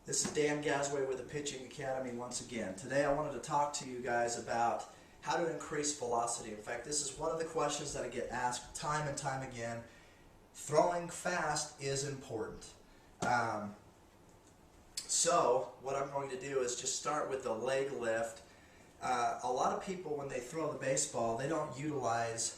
This is Dan Gasway with the Pitching Academy once again. Today I wanted to talk to you guys about how to increase velocity. In fact, this is one of the questions that I get asked time and time again. Throwing fast is important. So what I'm going to do is just start with the leg lift. A lot of people, when they throw the baseball, they don't utilize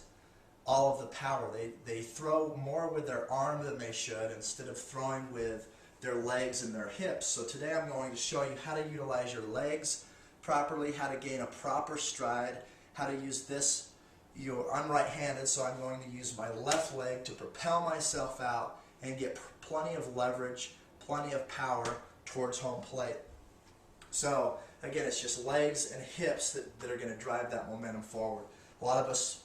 all of the power. They throw more with their arm than they should instead of throwing with their legs and their hips. So today I'm going to show you how to utilize your legs properly, how to gain a proper stride, how to use this. I'm right-handed, so I'm going to use my left leg to propel myself out and get plenty of leverage, plenty of power towards home plate. So again, it's just legs and hips that are going to drive that momentum forward. A lot of us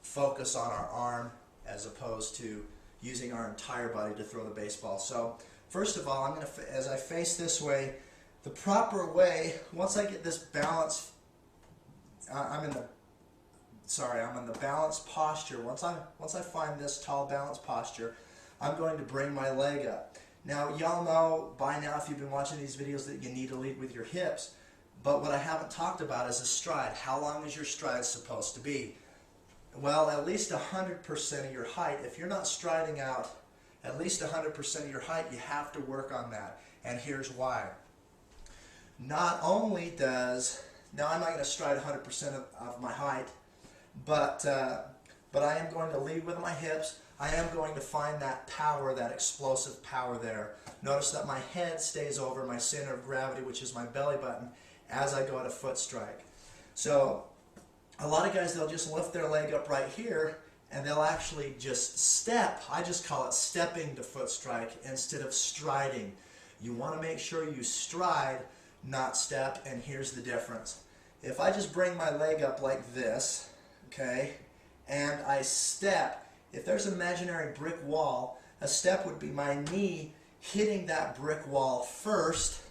focus on our arm as opposed to using our entire body to throw the baseball. So first of all, as I face this way, the proper way, once I get this balance, I'm in the balanced posture. Once I find this tall balanced posture, I'm going to bring my leg up. Now, y'all know by now, if you've been watching these videos, that you need to lead with your hips. But what I haven't talked about is a stride. How long is your stride supposed to be? Well, at least 100% of your height. If you're not striding out at least 100% of your height, you have to work on that. And here's why. Not only does, now I'm not going to stride 100% of my height, but I am going to lead with my hips. I am going to find that power, that explosive power there. Notice that my head stays over my center of gravity, which is my belly button, as I go at a foot strike. So a lot of guys, they'll just lift their leg up right here and they'll actually just step. I just call it stepping to foot strike instead of striding. You want to make sure you stride, not step, and here's the difference. If I just bring my leg up like this, okay, and I step, if there's an imaginary brick wall, a step would be my knee hitting that brick wall first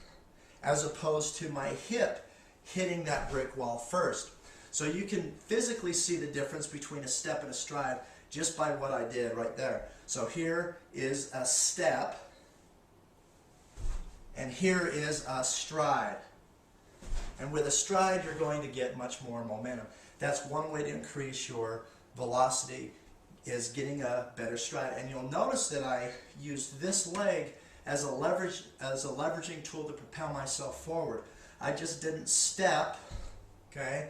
as opposed to my hip hitting that brick wall first. So you can physically see the difference between a step and a stride just by what I did right there. So here is a step, and here is a stride. And with a stride, you're going to get much more momentum. That's one way to increase your velocity, is getting a better stride. And you'll notice that I used this leg as a leveraging tool to propel myself forward. I just didn't step, okay?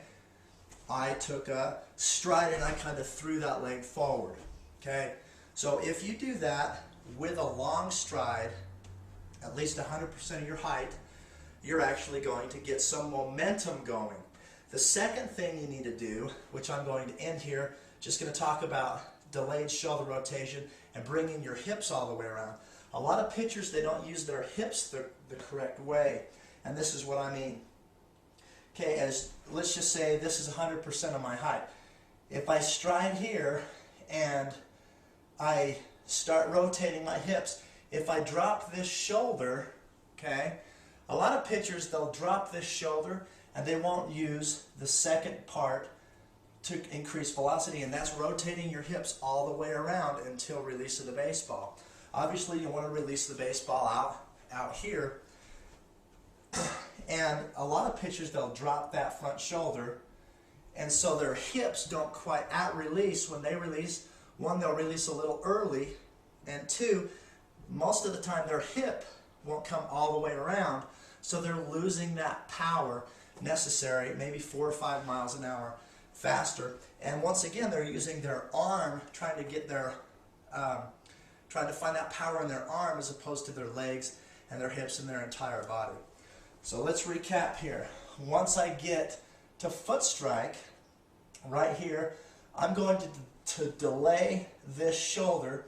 I took a stride and I kind of threw that leg forward, okay? So if you do that with a long stride, at least 100% of your height, you're actually going to get some momentum going. The second thing you need to do, which I'm going to end here, just going to talk about delayed shoulder rotation and bringing your hips all the way around. A lot of pitchers, they don't use their hips the correct way, and this is what I mean. Okay, let's just say this is 100% of my height. If I stride here and I start rotating my hips, if I drop this shoulder, okay, a lot of pitchers, they'll drop this shoulder and they won't use the second part to increase velocity, and that's rotating your hips all the way around until release of the baseball. Obviously, you want to release the baseball out here. And a lot of pitchers, they'll drop that front shoulder, and so their hips don't quite release. When they release, one, they'll release a little early, and two, most of the time their hip won't come all the way around, so they're losing that power necessary, maybe 4 or 5 miles an hour faster. And once again, they're using their arm, trying to get their, trying to find that power in their arm as opposed to their legs and their hips and their entire body. So let's recap here. Once I get to foot strike, right here, I'm going to delay this shoulder,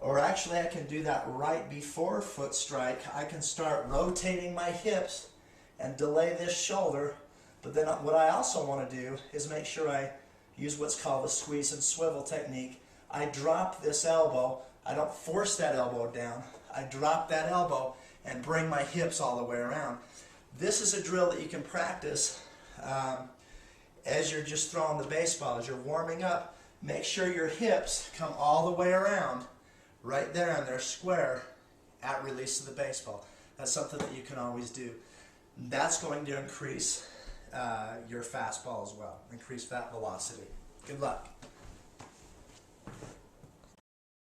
or actually I can do that right before foot strike. I can start rotating my hips and delay this shoulder, but then what I also want to do is make sure I use what's called the squeeze and swivel technique. I drop this elbow. I don't force that elbow down. I drop that elbow and bring my hips all the way around. This is a drill that you can practice as you're just throwing the baseball. As you're warming up, make sure your hips come all the way around right there and they're square at release of the baseball. That's something that you can always do. That's going to increase your fastball as well, increase that velocity. Good luck.